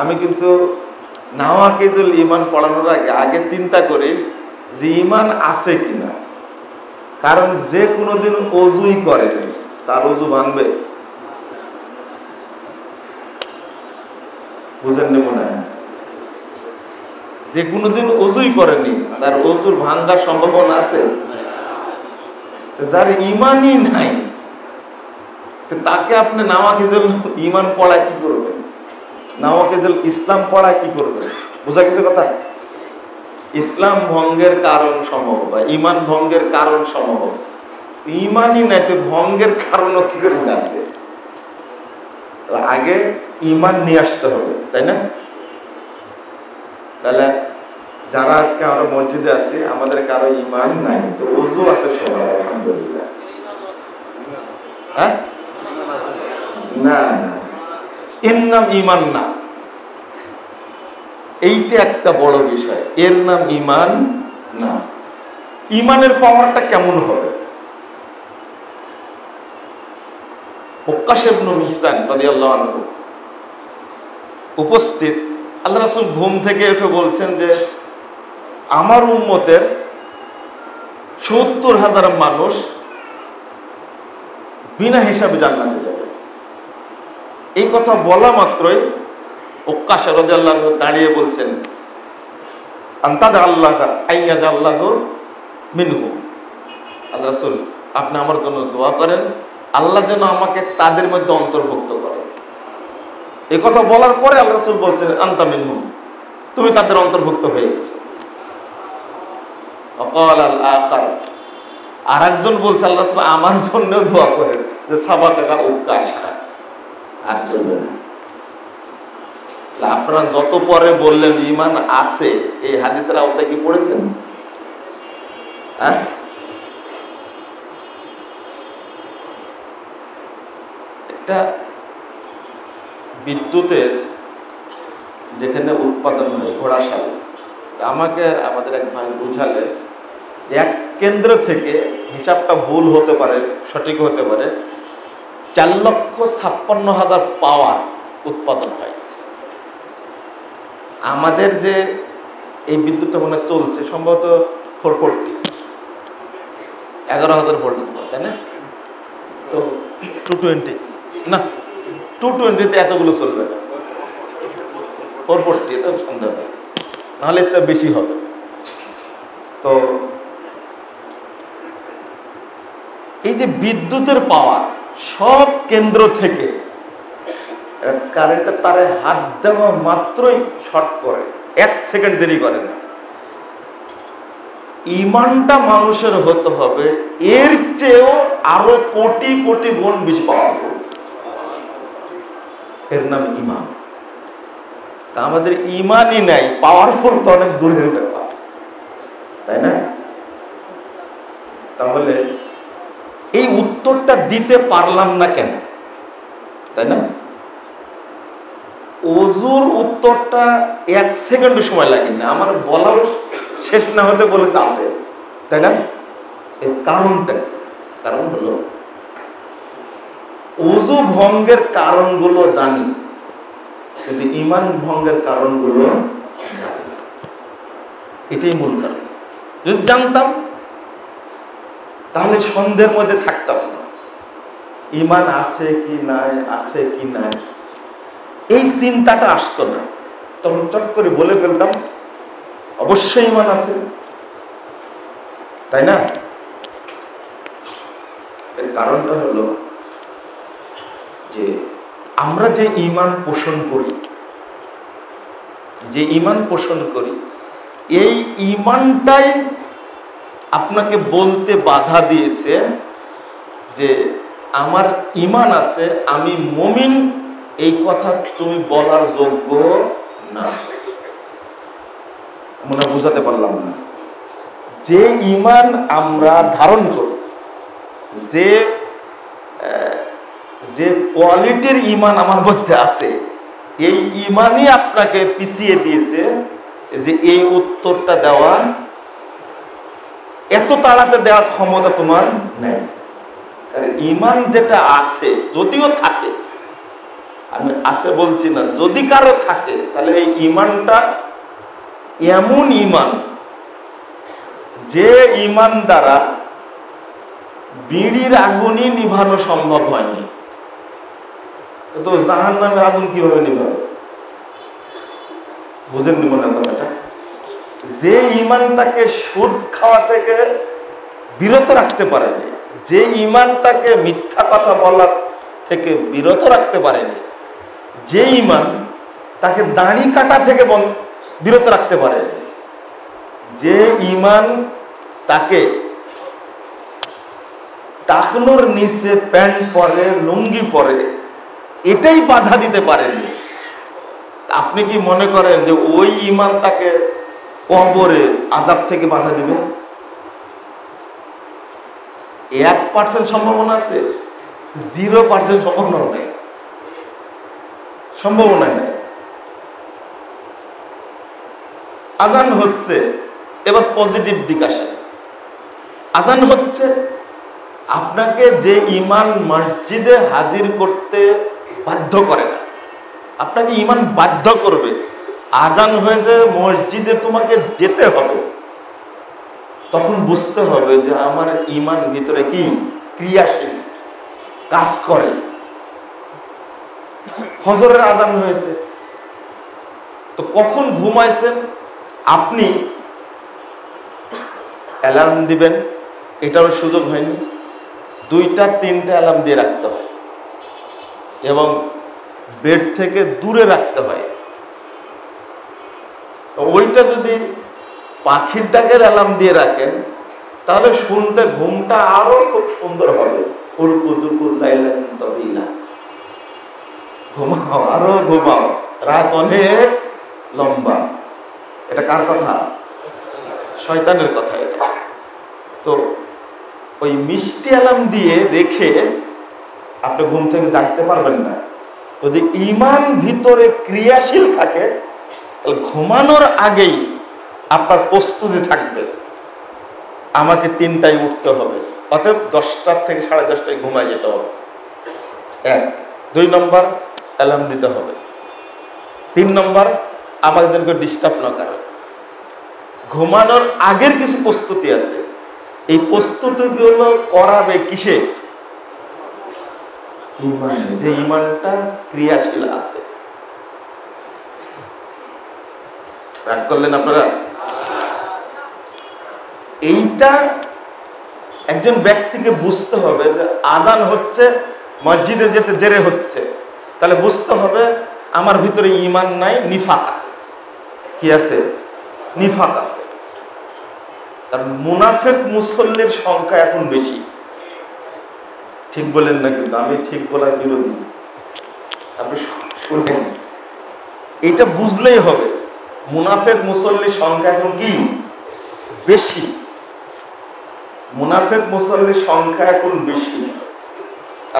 আমি কিন্তু নাওয়াকিজুল ঈমান পড়ানোর আগে চিন্তা করি যে ঈমান আছে কিনা। কারণ যে কোনোদিন ওযুই করেনি তার ওযু ভাঙবে? বুঝেননি মনে হয়? যে কোনোদিন ওযুই করেনি তার ওযুর ভাঙার সম্ভাবনা আছে? যার ঈমানই নাই তাকে আপনি নাওয়াকিজুল ঈমান পড়ায় কি করবেন? নাওয়াকিজুল ইসলাম পড়ায় কি করবেন? বোঝা গেছে কথা? ইসলাম ভঙ্গের কারণ সমূহ বা ঈমান ভঙ্গের কারণ সমূহ, ঈমানই নাই তো ভঙ্গের কারণও কি করে জানবে? আগে ঈমান নিয়ে আসতে হবে, তাই না? তাহলে যারা আজকে আমরা মসজিদে আছি আমাদের কারো ঈমান নাই, তো ওযু আছে সবার আলহামদুলিল্লাহ। হ্যাঁ, না না, এর নাম ঈমান না। এইটা একটা বড় বিষয়, এর নাম ঈমান না। ঈমানের পাওয়ারটা কেমন হবে? ওক্কাশ ইবনে মিহসান রাদিয়াল্লাহু আনহু উপস্থিত, আল্লাহ রাসূল ঘুম থেকে উঠে বলছেন যে আমার উম্মতের ৭০,০০০ মানুষ বিনা হিসাবে জান্নাতে যাবে। এই কথা বলা মাত্রই ওক্কাশ রাদিয়াল্লাহু আনহু দাঁড়িয়ে বলছেন, আনতাদা আল্লাহ আইয়াজাল্লাহু মিনহু। আল্লাহ রাসূল, আপনি আমার জন্য দোয়া করেন আল্লাহ যেন আমাকে তাদের মধ্যে অন্তর্ভুক্ত করেন। এই কথা বলার পরে আল্লাহ রাসূল বলছেন আনতা মিনহুম, তুমি তাদের অন্তর্ভুক্ত হয়ে গেছো। ওয়াকাল আল আখার, আরেকজন বলছে আল্লাহ রাসূল আমার জন্য দোয়া করেন যে সাবাকা উক্কাশ, আর চলবে না। আপনারা যত পরে বললেন ঈমান আছে, এই হাদিসের আওতায় কি পড়েছেন? হ্যাঁ, একটা বিদ্যুতের যেখানে উৎপাদন হয় ঘোড়াশাল, আমাকে আমাদের এক ভাই বুঝালে এক কেন্দ্র থেকে, হিসাবটা ভুল হতে পারে সঠিক হতে পারে, ৪,৫৬,০০০ পাওয়ার উৎপাদন হয়। আমাদের যে এই বিদ্যুৎটা মনে চলছে সম্ভবত 440, 11,০০০ ভোল্টেজ, তাই না? তো 220 না, 220-তে এতগুলো চলবে না, 440 তো সন্দেহ নেই, নাহলে এর বেশি হবে। তো এই যে বিদ্যুতের পাওয়ার, সব কেন্দ্র থেকে কারেন্টের তারে হাত দেওয়া মাত্রই শর্ট করে, 1 সেকেন্ড দেরি করে না। ঈমানটা মানুষের হতে হবে এর চেয়েও আরো কোটি কোটি গুণ বেশি পাওয়ারফুল, এর নাম ঈমান। তা আমাদের ঈমানই নাই, পাওয়ারফুল তো অনেক দূরের ব্যাপার, তাই না? তাহলে এই উত্তরটা দিতে পারলাম না কেন, তাই না? ওযুর উত্তরটা 1 সেকেন্ড সময় লাগে না, আমার বলার শেষ না হতে বলে আছে, তাই না? এর কারণটা কি? কারণ হলো ওযু ভঙ্গের কারণগুলো জানি, কিন্তু ঈমান ভঙ্গের কারণগুলো জানি না। এটাই মূল কারণ। যদি জানতাম তাহলে সন্দেহের মধ্যে থাকতাম না, ঈমান আছে কি নাই, আছে কি নাই, এই চিন্তাটা আসতো না। তখন চট করে বলে ফেলতাম অবশ্যই ঈমান আছে, তাই না? এর কারণটা হলো যে আমরা যে ঈমান পোষণ করি, যে ঈমান পোষণ করি, এই ঈমানটাই আপনাকে বলতে বাধা দিয়েছে যে আমার ঈমান আছে, আমি মুমিন, এই কথা তুমি বলার যোগ্য না। মনে বুঝাতে পারলাম না? যে ঈমান আমরা ধারণ করি, যে যে কোয়ালিটির ঈমান আমার মধ্যে আছে, এই ঈমানই আপনাকে পিছিয়ে দিয়েছে যে এই উত্তরটা দেওয়া, এত তাড়াতাড়ি দেওয়ার ক্ষমতা তোমার নেই। কারণ ঈমান যেটা আছে, যদিও থাকে, আমি আছে বলছি না, যদি কারো থাকে তাহলে এই ইমানটা এমন ইমান যে ইমান দ্বারা বিড়ির আগুনই নিভানো সম্ভব হয়নি। তো জাহান্নামের আগুন কিভাবে নিভাবে? বুঝেননি মনে কথাটা? যে ইমান তাকে সুদ খাওয়া থেকে বিরত রাখতে পারেনি, যে ইমান তাকে মিথ্যা কথা বলা থেকে বিরত রাখতে পারেনি, যে ইমান তাকে দাড়ি কাটা থেকে বিরত রাখতে পারেনি, যে ইমান তাকে টাকনোর নিচে প্যান্ট পরে, লুঙ্গি পরে, এটাই বাধা দিতে পারেনি, আপনি কি মনে করেন যে ওই ইমান তাকে কবরে আযাব থেকে বাধা দিবে? 1% সম্ভাবনা আছে? 0% সম্ভাবনা নেই, সম্ভাবনা নেই। আজান হচ্ছে, এবার পজিটিভ দিক আসে। আজান হচ্ছে, আপনাকে যে ইমান মসজিদে হাজির করতে বাধ্য করে না, আপনাকে ইমান বাধ্য করবে। আজান হয়েছে, মসজিদে তোমাকে যেতে হবে, তখন বুঝতে হবে যে আমার ইমান ভিতরে কি ক্রিয়াশীল, কাজ করে। ফজরের আজান হয়েছে, তো কখন ঘুমাইছেন আপনি অ্যালার্ম দিবেন, এটারও সুযোগ হয়নি। 2টা 3টা অ্যালার্ম দিয়ে রাখতে হয় এবং বেড থেকে দূরে রাখতে হয়। ওইটা যদি পাখির ডাকের অ্যালার্ম দিয়ে রাখেন তাহলে শুনতে ঘুমটা আরো খুব সুন্দর হবে। ঘুমাও, আরো ঘুমাও, রাত অনেক লম্বা। এটা কার কথা? শয়তানের কথা এটা। তো ওই মিষ্টি অ্যালার্ম দিয়ে রেখে আপনি ঘুম থেকে জাগতে পারবেন না। যদি ইমান ভিতরে ক্রিয়াশীল থাকে তাহলে ঘুমানোর আগেই আপনার প্রস্তুতি থাকবে, আমাকে 3টায় উঠতে হবে, অতএব 10টা থেকে 10:30টায় ঘুমায় যেতে হবে। 1 2 নম্বর অ্যালার্ম দিতে হবে। 3 নম্বর আমাকে যেন কেউ ডিস্টার্ব না করে। ঘুমানোর আগের কিছু প্রস্তুতি আছে, এই প্রস্তুতিগুলো করাবে কিসে? ইমান, যে ইমানটা ক্রিয়াশীল আছে। রাগ করলেন আপনারা? এইটা একজন ব্যক্তিকে বুঝতে হবে যে আজান হচ্ছে, মসজিদে যেতে জেরে হচ্ছে, তাহলে বুঝতে হবে আমার ভিতরে ইমান নাই, নিফাক আছে। কি আছে? নিফাক আছে। কারণ মুনাফিক মুসল্লির সংখ্যা এখন বেশি। ঠিক বলেন না? কিন্তু আমি ঠিক বলার বিরোধী, আপনি শুনেন, এটা বুঝলেই হবে মুনাফিক মুসল্লির সংখ্যা এখন কি বেশি। মুনাফিক মুসল্লির সংখ্যা এখন বেশি।